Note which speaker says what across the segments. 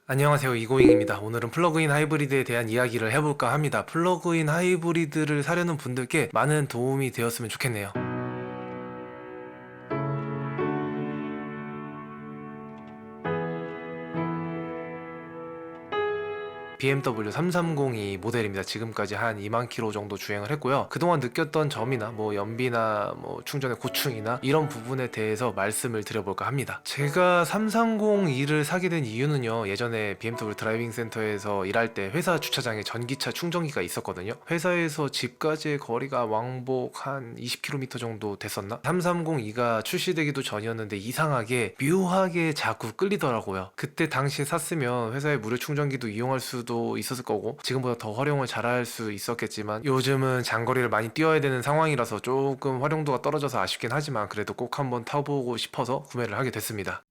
Speaker 1: 안녕하세요, 이고잉입니다. 오늘은 플러그인 하이브리드에 대한 이야기를 해볼까 합니다. 플러그인 하이브리드를 사려는 분들께 많은 도움이 되었으면 좋겠네요. BMW 330이 모델입니다. 지금까지 한 2만 킬로 정도 주행을 했고요. 그동안 느꼈던 점이나 연비나 충전의 고충이나 이런 부분에 대해서 말씀을 드려볼까 합니다. 제가 330E를 사게 된 이유는요, 예전에 BMW 드라이빙 센터에서 일할 때 회사 주차장에 전기차 충전기가 있었거든요. 회사에서 집까지의 거리가 왕복 한 20km 정도 됐었나? 330E가 출시되기도 전이었는데 이상하게 묘하게 자꾸 끌리더라고요. 그때 당시에 샀으면 회사의 무료 충전기도 이용할 수도 있었을 거고 지금보다 더 활용을 잘할 수 있었겠지만 요즘은 장거리를 많이 뛰어야 되는 상황이라서 조금 활용도가 떨어져서 아쉽긴 하지만 그래도 꼭 한번 타보고 싶어서 구매를 하게 됐습니다.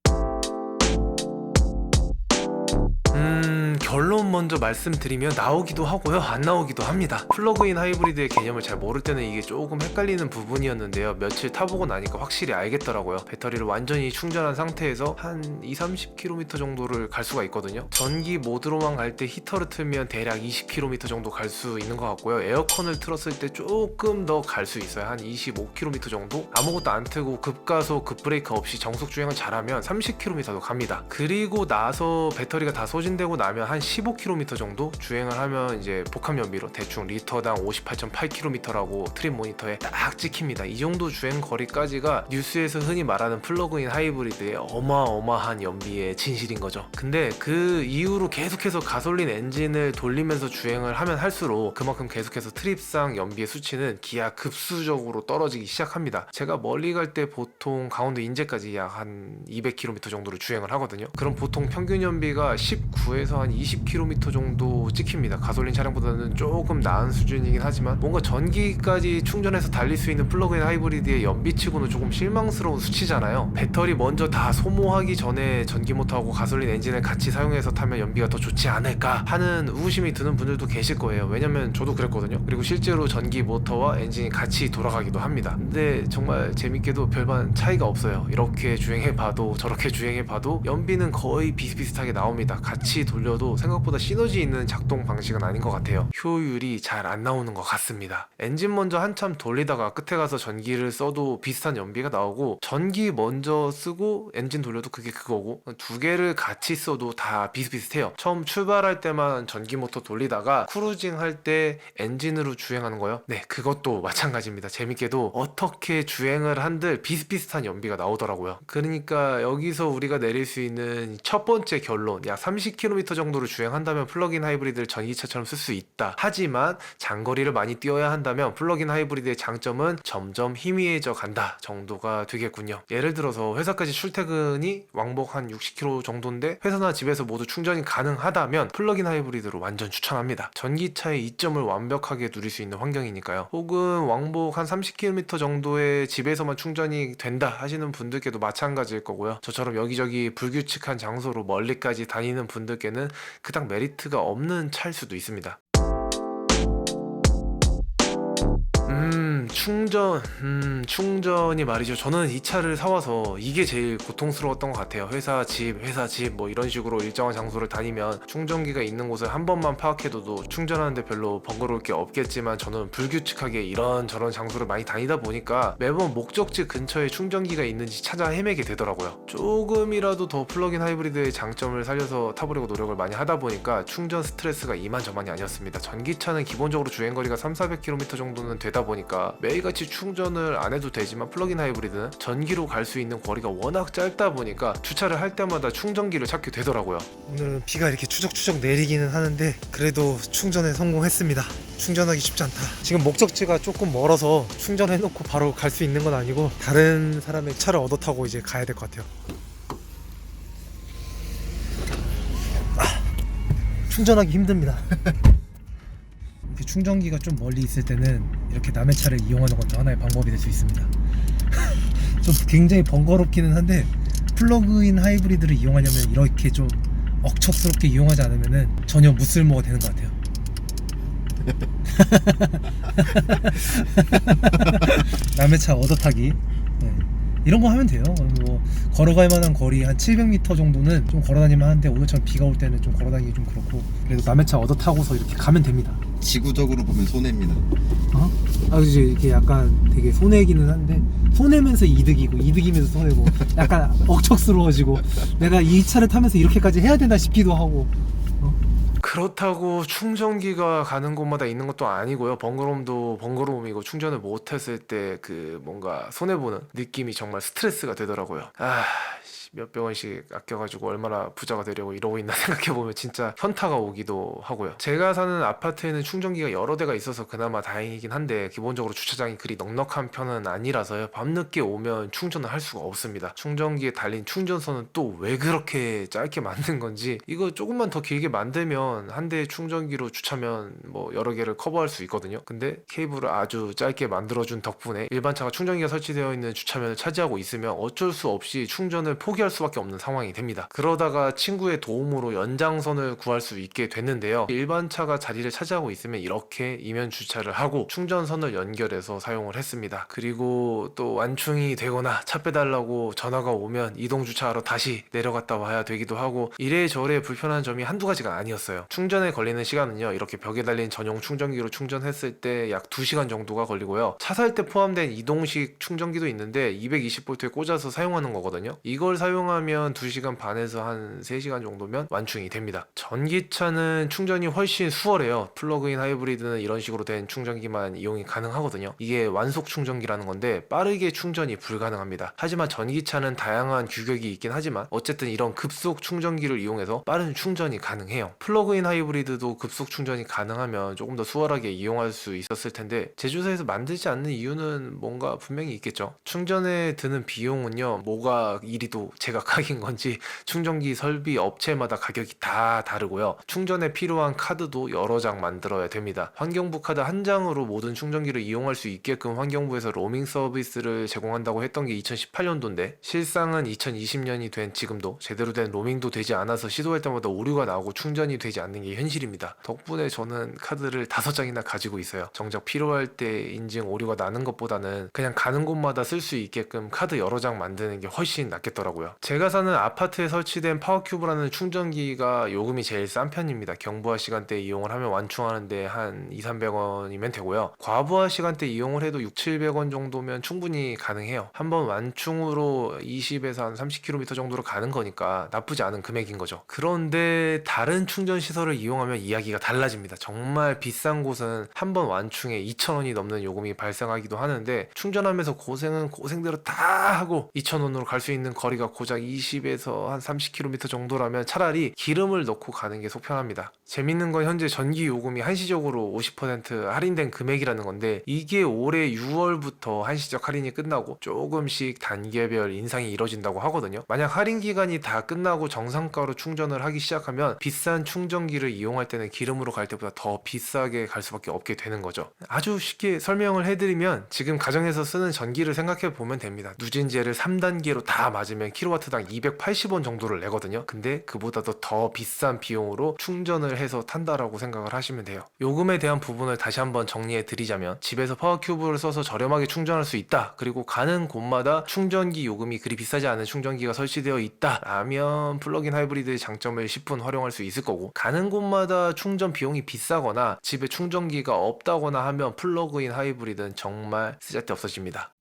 Speaker 1: 결론 먼저 말씀드리면 나오기도 하고요, 안 나오기도 합니다. 플러그인 하이브리드의 개념을 잘 모를 때는 이게 조금 헷갈리는 부분이었는데요, 며칠 타보고 나니까 확실히 알겠더라고요. 배터리를 완전히 충전한 상태에서 한 20-30km 정도를 갈 수가 있거든요. 전기 모드로만 갈 때 히터를 틀면 대략 20km 정도 갈 수 있는 것 같고요. 에어컨을 틀었을 때 조금 더 갈 수 있어요. 한 25km 정도? 아무것도 안 틀고 급가속 급브레이크 없이 정속 주행을 잘하면 30km도 갑니다. 그리고 나서 배터리가 다 소진되고 나면 한 15km 정도 주행을 하면 이제 복합 연비로 대충 리터당 58.8km라고 트림 모니터에 딱 찍힙니다. 이 정도 주행 거리까지가 뉴스에서 흔히 말하는 플러그인 하이브리드의 어마어마한 연비의 진실인 거죠. 근데 그 이후로 계속해서 가솔린 엔진을 돌리면서 주행을 하면 할수록 그만큼 계속해서 트립상 연비의 수치는 기하급수적으로 떨어지기 시작합니다. 제가 멀리 갈 때 보통 강원도 인제까지 약 한 200km 정도를 주행을 하거든요. 그럼 보통 평균 연비가 19에서 한 20km 정도 찍힙니다. 가솔린 차량보다는 조금 나은 수준이긴 하지만 뭔가 전기까지 충전해서 달릴 수 있는 플러그인 하이브리드의 연비치고는 조금 실망스러운 수치잖아요. 배터리 먼저 다 소모하기 전에 전기 모터하고 가솔린 엔진을 같이 사용해서 타면 연비가 더 좋지 않을까 하는 의구심이 드는 분들도 계실 거예요. 왜냐면 저도 그랬거든요. 그리고 실제로 전기 모터와 엔진이 같이 돌아가기도 합니다. 근데 정말 재밌게도 별반 차이가 없어요. 이렇게 주행해봐도 저렇게 주행해봐도 연비는 거의 비슷비슷하게 나옵니다. 같이 돌려도 생각보다 시너지 있는 작동 방식은 아닌 것 같아요. 효율이 잘 안 나오는 것 같습니다. 엔진 먼저 한참 돌리다가 끝에 가서 전기를 써도 비슷한 연비가 나오고, 전기 먼저 쓰고 엔진 돌려도 그게 그거고, 두 개를 같이 써도 다 비슷비슷해요. 처음 출발할 때만 전기 모터 돌리다가 크루징 할 때 엔진으로 주행하는 거요. 네, 그것도 마찬가지입니다. 재밌게도 어떻게 주행을 한들 비슷비슷한 연비가 나오더라고요. 그러니까 여기서 우리가 내릴 수 있는 첫 번째 결론, 약 30km 정도를 주행한다면 플러그인 하이브리드를 전기차처럼 쓸 수 있다. 하지만 장거리를 많이 뛰어야 한다면 플러그인 하이브리드의 장점은 점점 희미해져 간다 정도가 되겠군요. 예를 들어서 회사까지 출퇴근이 왕복 한 60km 정도인데 회사나 집에서 모두 충전이 가능하다면 플러그인 하이브리드로 완전 추천합니다. 전기차의 이점을 완벽하게 누릴 수 있는 환경이니까요. 혹은 왕복 한 30km 정도의 집에서만 충전이 된다 하시는 분들께도 마찬가지일 거고요. 저처럼 여기저기 불규칙한 장소로 멀리까지 다니는 분들께는 그닥 메리트가 없는 차일 수도 있습니다. 충전이 말이죠. 저는 이 차를 사와서 이게 제일 고통스러웠던 것 같아요. 회사 집 이런 식으로 일정한 장소를 다니면 충전기가 있는 곳을 한 번만 파악해둬도 충전하는데 별로 번거로울 게 없겠지만, 저는 불규칙하게 이런저런 장소를 많이 다니다 보니까 매번 목적지 근처에 충전기가 있는지 찾아 헤매게 되더라고요. 조금이라도 더 플러그인 하이브리드의 장점을 살려서 타보려고 노력을 많이 하다 보니까 충전 스트레스가 이만저만이 아니었습니다. 전기차는 기본적으로 주행거리가 300-400km 정도는 되다 보니까 매일같이 충전을 안 해도 되지만, 플러그인 하이브리드는 전기로 갈 수 있는 거리가 워낙 짧다 보니까 주차를 할 때마다 충전기를 찾게 되더라고요.
Speaker 2: 오늘은 비가 이렇게 추적추적 내리기는 하는데 그래도 충전에 성공했습니다. 충전하기 쉽지 않다. 지금 목적지가 조금 멀어서 충전해놓고 바로 갈 수 있는 건 아니고 다른 사람의 차를 얻어 타고 이제 가야 될 것 같아요. 충전하기 힘듭니다. 이렇게 충전기가 좀 멀리 있을 때는 이렇게 남의 차를 이용하는 것도 하나의 방법이 될 수 있습니다. 좀 굉장히 번거롭기는 한데 플러그인 하이브리드를 이용하려면 이렇게 좀 억척스럽게 이용하지 않으면 전혀 무쓸모가 되는 것 같아요. 남의 차 얻어타기. 네. 이런 거 하면 돼요. 뭐 걸어갈 만한 거리 한 700m 정도는 좀 걸어다니면 하는데 오늘처럼 비가 올 때는 좀 걸어다니기 좀 그렇고 그래도 남의 차 얻어 타고서 이렇게 가면 됩니다.
Speaker 3: 지구적으로 보면 손해입니다.
Speaker 2: 어? 아, 그치. 이게 약간 되게 손해기는 한데 손해면서 이득이고 이득이면서 손해고 약간 억척스러워지고 내가 이 차를 타면서 이렇게까지 해야 되나 싶기도 하고.
Speaker 1: 그렇다고 충전기가 가는 곳마다 있는 것도 아니고요. 번거로움도 번거로움이고 충전을 못했을 때 그 뭔가 손해보는 느낌이 정말 스트레스가 되더라고요. 몇백 원씩 아껴가지고 얼마나 부자가 되려고 이러고 있나 생각해보면 진짜 현타가 오기도 하고요. 제가 사는 아파트에는 충전기가 여러 대가 있어서 그나마 다행이긴 한데 기본적으로 주차장이 그리 넉넉한 편은 아니라서요. 밤늦게 오면 충전을 할 수가 없습니다. 충전기에 달린 충전선은 또 왜 그렇게 짧게 만든 건지, 이거 조금만 더 길게 만들면 한 대의 충전기로 주차면 뭐 여러 개를 커버할 수 있거든요. 근데 케이블을 아주 짧게 만들어준 덕분에 일반 차가 충전기가 설치되어 있는 주차면을 차지하고 있으면 어쩔 수 없이 충전을 포기할 수밖에 없는 상황이 됩니다. 그러다가 친구의 도움으로 연장선을 구할 수 있게 됐는데요. 일반 차가 자리를 차지하고 있으면 이렇게 이면 주차를 하고 충전선을 연결해서 사용을 했습니다. 그리고 또 완충이 되거나 차 빼달라고 전화가 오면 이동 주차하러 다시 내려갔다 와야 되기도 하고 이래저래 불편한 점이 한두 가지가 아니었어요. 충전에 걸리는 시간은요, 이렇게 벽에 달린 전용 충전기로 충전했을 때 약 2시간 정도가 걸리고요. 차 살 때 포함된 이동식 충전기도 있는데 220V에 꽂아서 사용하는 거거든요. 이걸 사용하면 2시간 반에서 한 3시간 정도면 완충이 됩니다. 전기차는 충전이 훨씬 수월해요. 플러그인 하이브리드는 이런 식으로 된 충전기만 이용이 가능하거든요. 이게 완속 충전기라는 건데 빠르게 충전이 불가능합니다. 하지만 전기차는 다양한 규격이 있긴 하지만 어쨌든 이런 급속 충전기를 이용해서 빠른 충전이 가능해요. 플러그인 하이브리드도 급속 충전이 가능하면 조금 더 수월하게 이용할 수 있었을 텐데 제조사에서 만들지 않는 이유는 뭔가 분명히 있겠죠. 충전에 드는 비용은요, 뭐가 이리도 제각각인 건지 충전기 설비 업체마다 가격이 다 다르고요. 충전에 필요한 카드도 여러 장 만들어야 됩니다. 환경부 카드 한 장으로 모든 충전기를 이용할 수 있게끔 환경부에서 로밍 서비스를 제공한다고 했던 게 2018년도인데 실상은 2020년이 된 지금도 제대로 된 로밍도 되지 않아서 시도할 때마다 오류가 나오고 충전이 되지 않는 게 현실입니다. 덕분에 저는 카드를 5장이나 가지고 있어요. 정작 필요할 때 인증 오류가 나는 것보다는 그냥 가는 곳마다 쓸 수 있게끔 카드 여러 장 만드는 게 훨씬 낫겠더라고요. 제가 사는 아파트에 설치된 파워큐브라는 충전기가 요금이 제일 싼 편입니다. 경부하 시간대 이용을 하면 완충하는데 한 200~300원이면 되고요. 과부하 시간대 이용을 해도 600~700원 정도면 충분히 가능해요. 한번 완충으로 20에서 한 30km 정도로 가는 거니까 나쁘지 않은 금액인 거죠. 그런데 다른 충전 시설을 이용하면 이야기가 달라집니다. 정말 비싼 곳은 한번 완충에 2,000원이 넘는 요금이 발생하기도 하는데 충전하면서 고생은 고생대로 다 하고 2,000원으로 갈 수 있는 거리가 고작 20에서 한 30km 정도라면 차라리 기름을 넣고 가는 게 속편합니다. 재밌는 건 현재 전기 요금이 한시적으로 50% 할인된 금액이라는 건데 이게 올해 6월부터 한시적 할인이 끝나고 조금씩 단계별 인상이 이뤄진다고 하거든요. 만약 할인 기간이 다 끝나고 정상가로 충전을 하기 시작하면 비싼 충전기를 이용할 때는 기름으로 갈 때보다 더 비싸게 갈 수밖에 없게 되는 거죠. 아주 쉽게 설명을 해드리면 지금 가정에서 쓰는 전기를 생각해 보면 됩니다. 누진제를 3단계로 다 맞으면 킬로와트당 280원 정도를 내거든요. 근데 그보다도 더 비싼 비용으로 충전을 해서 탄다라고 생각을 하시면 돼요. 요금에 대한 부분을 다시 한번 정리해 드리자면 집에서 파워큐브를 써서 저렴하게 충전할 수 있다. 그리고 가는 곳마다 충전기 요금이 그리 비싸지 않은 충전기가 설치되어 있다 라면 플러그인 하이브리드의 장점을 10분 활용할 수 있을 거고, 가는 곳마다 충전 비용이 비싸거나 집에 충전기가 없다거나 하면 플러그인 하이브리드는 정말 쓰잘데없어집니다.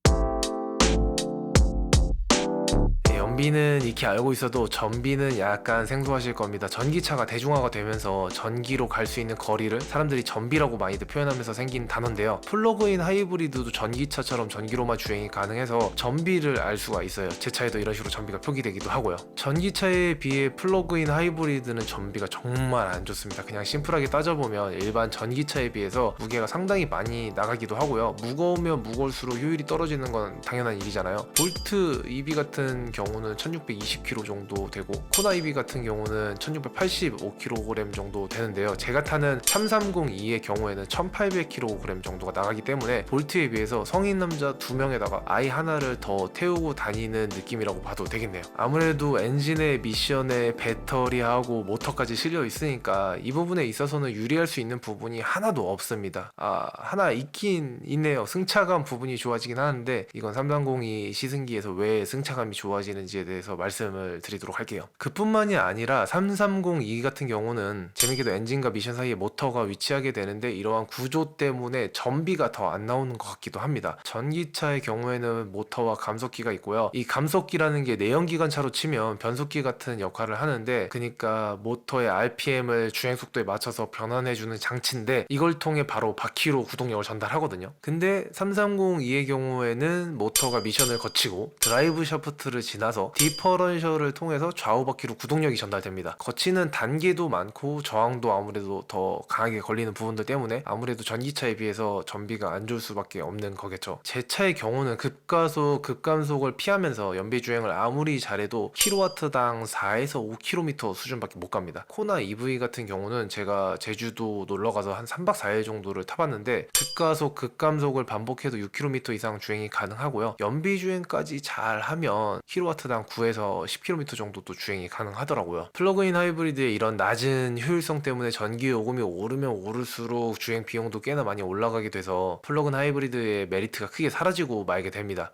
Speaker 1: 연비는 익히 알고 있어도 전비는 약간 생소하실 겁니다. 전기차가 대중화가 되면서 전기로 갈 수 있는 거리를 사람들이 전비라고 많이들 표현하면서 생긴 단어인데요. 플러그인 하이브리드도 전기차처럼 전기로만 주행이 가능해서 전비를 알 수가 있어요. 제 차에도 이런 식으로 전비가 표기되기도 하고요. 전기차에 비해 플러그인 하이브리드는 전비가 정말 안 좋습니다. 그냥 심플하게 따져보면 일반 전기차에 비해서 무게가 상당히 많이 나가기도 하고요. 무거우면 무거울수록 효율이 떨어지는 건 당연한 일이잖아요. 볼트 EV 같은 경우는 경우는 1620km 정도 되고 코나 EV 같은 경우는 1685kg 정도 되는데요. 제가 타는 330E의 경우에는 1800kg 정도가 나가기 때문에 볼트에 비해서 성인 남자 2명에다가 아이 하나를 더 태우고 다니는 느낌이라고 봐도 되겠네요. 아무래도 엔진에 미션에 배터리하고 모터까지 실려 있으니까 이 부분에 있어서는 유리할 수 있는 부분이 하나도 없습니다. 하나 있긴 있네요. 승차감 부분이 좋아지긴 하는데 이건 330E 시승기에서 왜 승차감이 좋아지는지에 대해서 말씀을 드리도록 할게요. 그뿐만이 아니라 330E 같은 경우는 재밌게도 엔진과 미션 사이에 모터가 위치하게 되는데 이러한 구조 때문에 전비가 더 안 나오는 것 같기도 합니다. 전기차의 경우에는 모터와 감속기가 있고요. 이 감속기라는 게 내연기관차로 치면 변속기 같은 역할을 하는데, 그러니까 모터의 RPM을 주행 속도에 맞춰서 변환해주는 장치인데 이걸 통해 바로 바퀴로 구동력을 전달하거든요. 근데 330E의 경우에는 모터가 미션을 거치고 드라이브 샤프트를 지나서 디퍼런셜을 통해서 좌우 바퀴로 구동력이 전달됩니다. 거치는 단계도 많고 저항도 아무래도 더 강하게 걸리는 부분들 때문에 아무래도 전기차에 비해서 전비가 안 좋을 수밖에 없는 거겠죠. 제 차의 경우는 급가속, 급감속을 피하면서 연비주행을 아무리 잘해도 킬로와트당 4에서 5km 수준밖에 못 갑니다. 코나 EV 같은 경우는 제가 제주도 놀러가서 한 3박 4일 정도를 타봤는데 급가속, 급감속을 반복해도 6km 이상 주행이 가능하고요. 연비주행까지 잘하면 킬로와트당 9에서 10km 정도도 주행이 가능하더라고요. 플러그인 하이브리드의 이런 낮은 효율성 때문에 전기 요금이 오르면 오를수록 주행 비용도 꽤나 많이 올라가게 돼서 플러그인 하이브리드의 메리트가 크게 사라지고 말게 됩니다.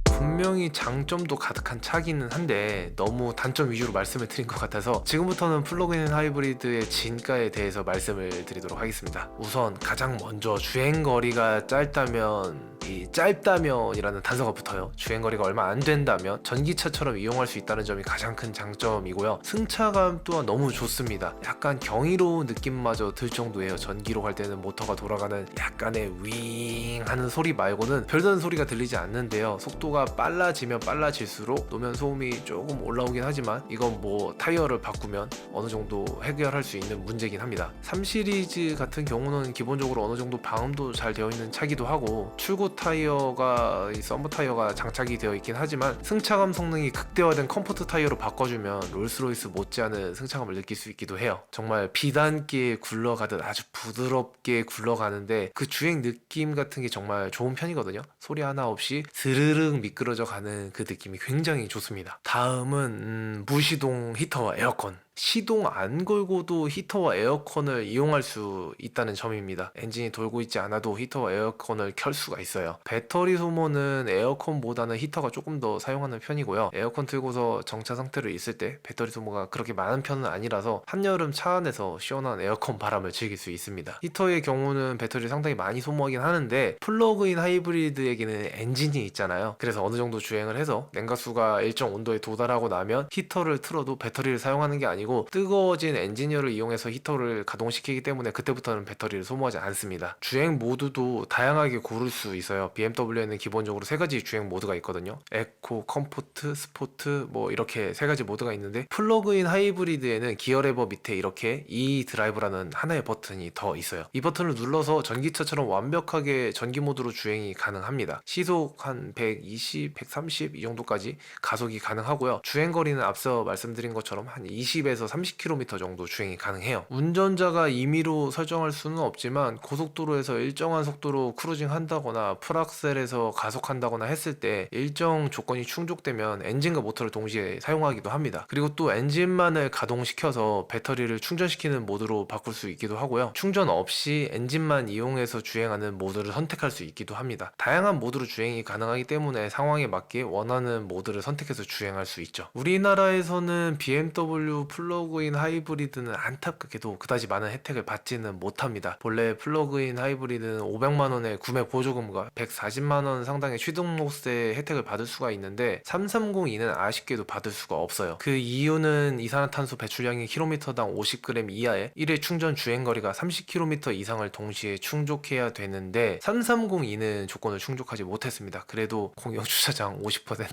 Speaker 1: 분명히 장점도 가득한 차기는 한데 너무 단점 위주로 말씀을 드린 것 같아서 지금부터는 플러그인 하이브리드의 진가에 대해서 말씀을 드리도록 하겠습니다. 우선 가장 먼저 주행거리가 짧다면, 이 짧다면이라는 단서가 붙어요. 주행거리가 얼마 안 된다면 전기차처럼 이용할 수 있다는 점이 가장 큰 장점이고요. 승차감 또한 너무 좋습니다. 약간 경이로운 느낌마저 들 정도예요. 전기로 갈 때는 모터가 돌아가는 약간의 윙 하는 소리 말고는 별다른 소리가 들리지 않는데요. 속도가 빨라지면 빨라질수록 노면 소음이 조금 올라오긴 하지만 이건 뭐 타이어를 바꾸면 어느 정도 해결할 수 있는 문제긴 합니다. 3시리즈 같은 경우는 기본적으로 어느 정도 방음도 잘 되어 있는 차기도 하고 출고 타이어가 이 썸머 타이어가 장착이 되어 있긴 하지만 승차감 성능이 극대화된 컴포트 타이어로 바꿔주면 롤스로이스 못지않은 승차감을 느낄 수 있기도 해요. 정말 비단기에 굴러가듯 아주 부드럽게 굴러가는데 그 주행 느낌 같은 게 정말 좋은 편이거든요. 소리 하나 없이 스르륵 미끄러져 가는 그 느낌이 굉장히 좋습니다. 다음은 무시동 히터와 에어컨. 시동 안 걸고도 히터와 에어컨을 이용할 수 있다는 점입니다. 엔진이 돌고 있지 않아도 히터와 에어컨을 켤 수가 있어요. 배터리 소모는 에어컨보다는 히터가 조금 더 사용하는 편이고요. 에어컨 틀고서 정차 상태로 있을 때 배터리 소모가 그렇게 많은 편은 아니라서 한여름 차 안에서 시원한 에어컨 바람을 즐길 수 있습니다. 히터의 경우는 배터리를 상당히 많이 소모하긴 하는데 플러그인 하이브리드에게는 엔진이 있잖아요. 그래서 어느 정도 주행을 해서 냉각수가 일정 온도에 도달하고 나면 히터를 틀어도 배터리를 사용하는 게 아니고 뜨거워진 엔지니어를 이용해서 히터를 가동시키기 때문에 그때부터는 배터리를 소모하지 않습니다. 주행 모드도 다양하게 고를 수 있어요. BMW에는 기본적으로 3가지 주행 모드가 있거든요. 에코, 컴포트, 스포트 뭐 이렇게 3가지 모드가 있는데 플러그인 하이브리드에는 기어 레버 밑에 이렇게 E 드라이브라는 하나의 버튼이 더 있어요. 이 버튼을 눌러서 전기차처럼 완벽하게 전기 모드로 주행이 가능합니다. 시속 한 120, 130 이 정도까지 가속이 가능하고요. 주행거리는 앞서 말씀드린 것처럼 한 20에서 30km 정도 주행이 가능해요. 운전자가 임의로 설정할 수는 없지만 고속도로에서 일정한 속도로 크루징 한다거나 풀악셀에서 가속한다거나 했을 때 일정 조건이 충족되면 엔진과 모터를 동시에 사용하기도 합니다. 그리고 또 엔진만을 가동시켜서 배터리를 충전시키는 모드로 바꿀 수 있기도 하고요. 충전 없이 엔진만 이용해서 주행하는 모드를 선택할 수 있기도 합니다. 다양한 모드로 주행이 가능하기 때문에 상황에 맞게 원하는 모드를 선택해서 주행할 수 있죠. 우리나라에서는 BMW 플러그인 하이브리드는 안타깝게도 그다지 많은 혜택을 받지는 못합니다. 본래 플러그인 하이브리드는 500만원의 구매 보조금과 140만원 상당의 취등록세 혜택을 받을 수가 있는데 330E는 아쉽게도 받을 수가 없어요. 그 이유는 이산화탄소 배출량이 킬로미터당 50g 이하에 1회 충전 주행거리가 30km 이상을 동시에 충족해야 되는데 330E는 조건을 충족하지 못했습니다. 그래도 공영주차장 50%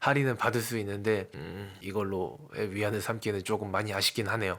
Speaker 1: 할인은 받을 수 있는데 이걸로 위안을 삼기에는 조금 많이 아쉽긴 하네요.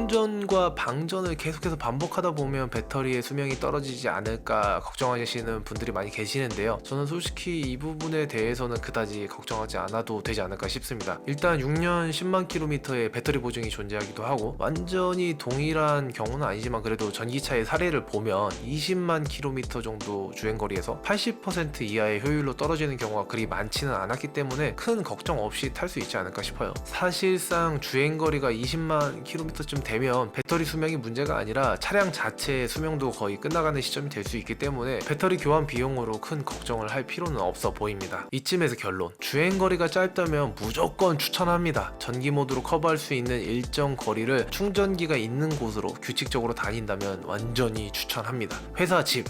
Speaker 1: 충전과 방전을 계속해서 반복하다 보면 배터리의 수명이 떨어지지 않을까 걱정하시는 분들이 많이 계시는데요. 저는 솔직히 이 부분에 대해서는 그다지 걱정하지 않아도 되지 않을까 싶습니다. 일단 6년 10만 킬로미터의 배터리 보증이 존재하기도 하고, 완전히 동일한 경우는 아니지만 그래도 전기차의 사례를 보면 20만 킬로미터 정도 주행거리에서 80% 이하의 효율로 떨어지는 경우가 그리 많지는 않았기 때문에 큰 걱정 없이 탈 수 있지 않을까 싶어요. 사실상 주행거리가 20만 킬로미터쯤 되면 배터리 수명이 문제가 아니라 차량 자체의 수명도 거의 끝나가는 시점이 될 수 있기 때문에 배터리 교환 비용으로 큰 걱정을 할 필요는 없어 보입니다. 이쯤에서 결론, 주행거리가 짧다면 무조건 추천합니다. 전기 모드로 커버할 수 있는 일정 거리를 충전기가 있는 곳으로 규칙적으로 다닌다면 완전히 추천합니다. 회사 집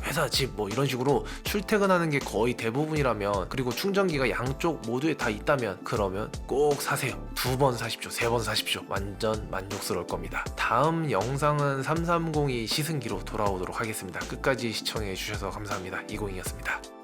Speaker 1: 뭐 이런 식으로 출퇴근하는 게 거의 대부분이라면, 그리고 충전기가 양쪽 모두에 다 있다면, 그러면 꼭 사세요. 2번 사십시오, 3번 사십시오. 완전 만족스러울 겁니다. 다음 영상은 3302 시승기로 돌아오도록 하겠습니다. 끝까지 시청해 주셔서 감사합니다. 이공이었습니다.